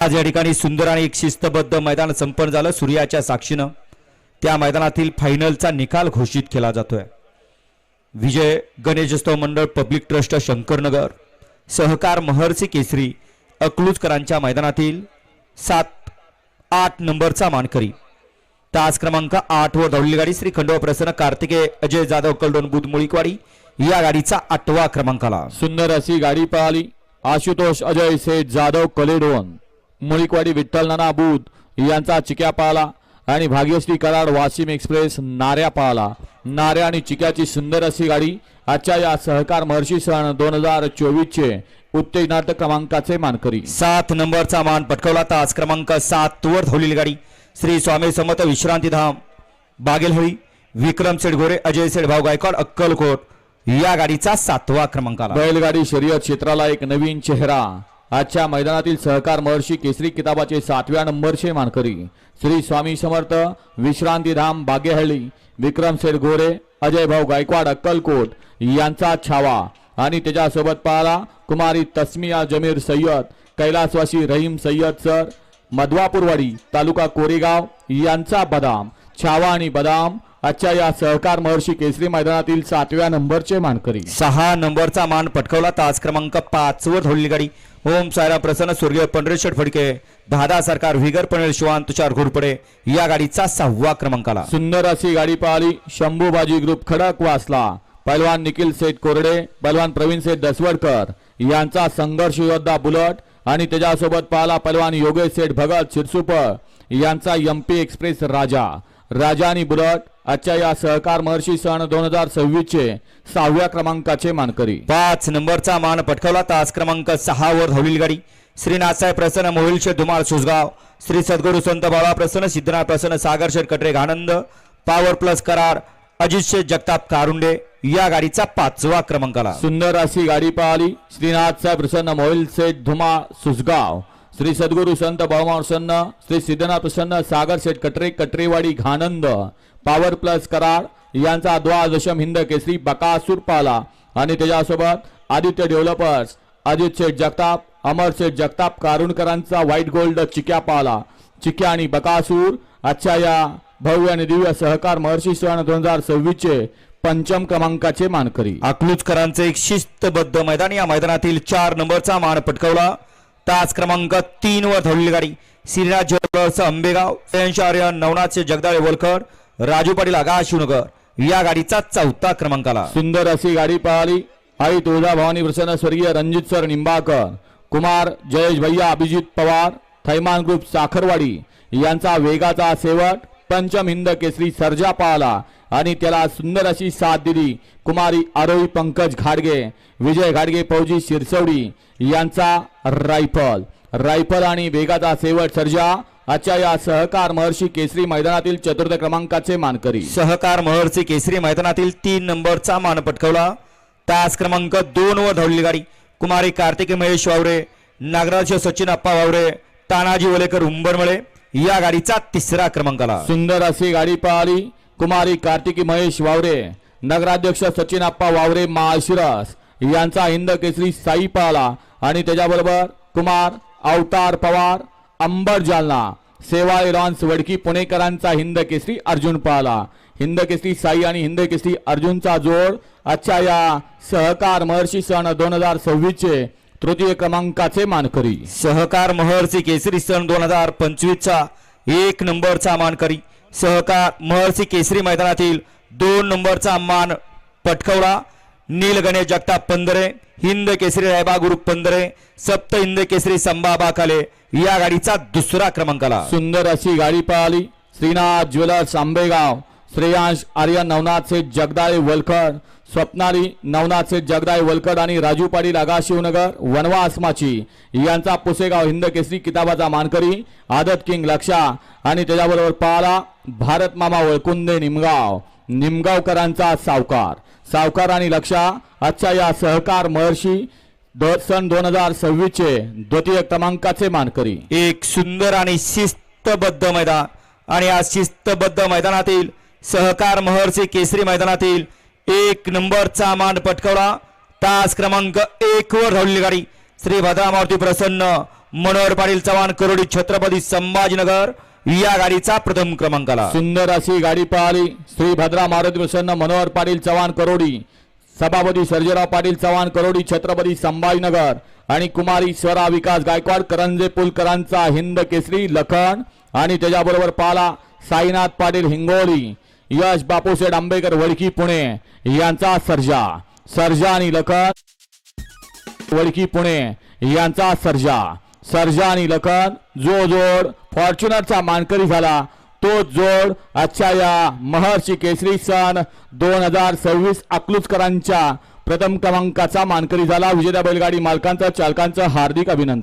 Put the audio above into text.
आज या ठिकाणी सुंदर आणि एक शिस्तबद्ध मैदान संपन्न झालं। सूर्याच्या साक्षीनं त्या मैदानातील फायनलचा निकाल घोषित केला जातोय। विजय गणेशोत्सव मंडळ पब्लिक ट्रस्ट शंकरनगर सहकार महर्षी केसरी अकलूजकरांच्या मैदानातील 7-8 नंबरचा मानकरी तास क्रमांक 8 वर धावलेली गाडी श्री खंडोबा प्रसन्न कार्तिकेय अजय जाधव कलडोन बुध मुळीकवाडी या गाडीचा 8वा क्रमांकाला। सुंदर अशी गाडी पळाली। आशुतोष अजय सेठ जाधव कलेडोन मुळीकवाडी विठ्ठल नाना बुध यांचा चिक्या पळाला आणि भाग्यश्री कराड वाशिम एक्सप्रेस नाऱ्या पळाला। नाऱ्या आणि चिक्याची सुंदर अशी गाडी आजच्या या सहकार महर्षी सण 2024 चे उत्तेजनार्थ क्रमांकाचे मानकरी। 7 नंबरचा मान पटकावला। तास क्रमांक 7 वर धावलेली गाडी श्री स्वामी समर्थ विश्रांतीधाम बागेलहळी विक्रम सेठ गोरे अजय सेठ भाऊ गायकवाड अक्कलकोट या गाडीचा 7वा क्रमांकाला। बैलगाडी शर्यत क्षेत्राला एक नवीन चेहरा आजच्या मैदानातील सहकार महर्षी केसरी किताबाचे 7व्या नंबरचे मानकरी श्री स्वामी समर्थ विश्रांतीधाम बागेहळी विक्रम सेठ गोरे अजय भाऊ गायकवाड अक्कलकोट यांचा छावा आणि त्याच्यासोबत पाहला कुमारी तस्मिया जमीर सय्यद कैलासवासी रहीम सय्यद सर मधवापूरवाडी तालुका कोरेगाव यांचा बदाम छावा आणि बदाम आजच्या या सहकार महर्षी केसरी मैदानातील 7व्या नंबरचे मानकरी। 6 नंबरचा मान पटकावला। तास क्रमांक 5 वर धावलेली गाडी ओम सायरा प्रसन्न स्वर्गीय पंढरेश्वर फडके दादा सरकार विगर पणेल शिवान तुषार घोरपडे या गाडीचा 6वा क्रमांकाला। सुंदर अशी गाडी पळाली। शंभूबाजी ग्रुप खडक वासला पहलवान निखिल सेठ कोरडे पहलवान प्रवीण सेठ दसवडकर यांचा संघर्ष योद्धा बुलट आणि त्याच्यासोबत पाहला पहलवान योगेश सेठ भगत शिरसुपर यांचा एमपी एक्सप्रेस राजा आणि बुलट आजच्या या सहकार महर्षी सण 2026 चे 6व्या क्रमांकाचे मानकरी। 5 नंबरचा मान पटकावला। तास क्रमांक 6 वर धावलेली गाडी श्री नाथसाहेब प्रसन्न मोहिल शेठ धुमाळ सुसगाव श्री सद्गुरु संत बाळा प्रसन्न सिद्धनाथ प्रसन्न सागर शेठ कटरे घाणंद पॉवर प्लस करार अजित शेठ जगताप कारुंडे या गाडीचा 5वा क्रमांकाला। सुंदर अशी गाडी पळाली। श्रीनाथ साहेब प्रसन्न मोहिल शेठ धुमाळ सुसगाव श्री सद्गुरु संत बाळा प्रसन्न श्री सिद्धनाथ प्रसन्न सागर शेठ कटरे कटरेवाडी घाणंद पॉवर प्लस करार यांचा द्वादशम हिंद केसरी बकासूर पाला आणि त्याच्यासोबत आदित्य डेव्हलपर्स अजित शेठ जगताप अमर शेठ जगताप कारुणकरांचा व्हाईट गोल्ड चिक्या पाला। चिक्या आणि बकासूर आजच्या या भव्य आणि दिव्य सहकार महर्षी सण 2026 चे 5म क्रमांकाचे मानकरी। अकलूजकरांचे एक शिस्तबद्ध मैदान या मैदानातील 4 नंबरचा मान पटकावला। तास क्रमांक 3 वर धावलेली गाडी श्रीनाथ ज्वेलर्स आंबेगाव आर्य नवनाथचे जगदाळे वलखड राजू पाटील आगा शिवनगर या गाडीचा 4था क्रमांकाला। सुंदर अशी गाडी पळाली। आई तुळजा भवानी प्रसन्न स्वर्गीय रणजित सर निंबाळकर कुमार जयेश भैया अभिजित पवार थैमान ग्रुप साखरवाडी यांचा वेगाचा शेवट 5म हिंद केसरी सर्जा पाळला आणि त्याला सुंदर अशी साथ दिली कुमारी आरोही पंकज घाडगे विजय घाडगे फौजी शिरसवडी यांचा रायफल आणि वेगाचा शेवट सर्जा आजच्या या सहकार महर्षी केसरी मैदानातील 4थ क्रमांकाचे मानकरी। सहकार महर्षी केसरी मैदानातील 3 नंबरचा मान पटकावला। तास क्रमांक 2 वर धावलेली गाडी कुमारी कार्तिकी महेश वावरे नागराज सचिन अप्पा वावरे तानाजी वलेकर उंबरमळे या गाडीचा 3रा क्रमांकाला। सुंदर अशी गाडी पळाली। कुमारी कार्तिकी महेश वावरे नगराध्यक्ष सचिन अप्पा वावरे माळशिरस यांचा हिंद केसरी साई पाला आणि त्याच्याबरोबर कुमार अवतार पवार अंबर जालना सेवाळे लॉन्स वडकी पुणेकरांचा हिंद केसरी अर्जुन पाला। हिंद केसरी साई आणि हिंद केसरी अर्जुनचा जोड आजच्या या सहकार महर्षी सण 2026 चे 3य क्रमांकाचे मानकरी। सहकार महर्षी केसरी सन 2025 चा 1 नंबरचा मानकरी सहकार महर्षी केसरी मैदानातील 2 नंबरचा मान पटकावला। नील गणेश जगताप पंधरे हिंद केसरी रायबा ग्रुप पंधरे सप्त हिंद केसरी संभा बाकाले या गाडीचा 2रा क्रमांकाला। सुंदर अशी गाडी पळाली। श्रीनाथ ज्वेलर्स आंबेगाव श्रेयांश आर्यन नवनाथ सेठ जगदाळे वलखड स्वप्नाली नवनाथ सेठ जगदाळे वलखड आणि राजू पाटील आगा शिवनगर वनवास माची यांचा पुसेगाव हिंद केसरी किताबाचा मानकरी आदत किंग लक्षा आणि त्याच्याबरोबर पाला भारत मामा वळकुंदे निमगावकरांचा सावकार आणि लक्षा आजच्या या सहकार महर्षी सन 2026 चे 2य क्रमांकाचे मानकरी। एक सुंदर आणि शिस्तबद्ध मैदान आणि या शिस्तबद्ध मैदानातील सहकार महर्षी केसरी मैदानातील 1 नंबरचा मान पटकावला। तास क्रमांक 1 वर धावलेली गाडी श्री भद्रामारुती प्रसन्न मनोहर पाटील चव्हाण करोडी छत्रपती संभाजीनगर या गाडीचा प्रथम क्रमांकाला. सुंदर अशी गाडी पळाली. श्री भद्रा मारुती प्रसन्न मनोहर पाटील चव्हाण करोडी, सभापती सर्जेराव पाटील चव्हाण करोडी छत्रपती संभाजीनगर आणि कुमारी स्वरा विकास गायकवाड करंजे पुलकरांचा हिंद केसरी लखन आणि त्याच्याबरोबर पाला साईनाथ पाटील हिंगोली, यश बापूशेठ आंबेकर वडकी पुणे यांचा सर्जा आणि लखन वडकी पुणे यांचा सर्जा आणि लखन जो जोड फॉर्च्युनरचा मानकरी झाला तो जोड आजच्या या महर्षी केसरी सन 2026 अकलूजकरांच्या प्रथम क्रमांकाचा मानकरी झाला. विजेत्या बैलगाडी मालकांचं चालकांचं हार्दिक अभिनंदन.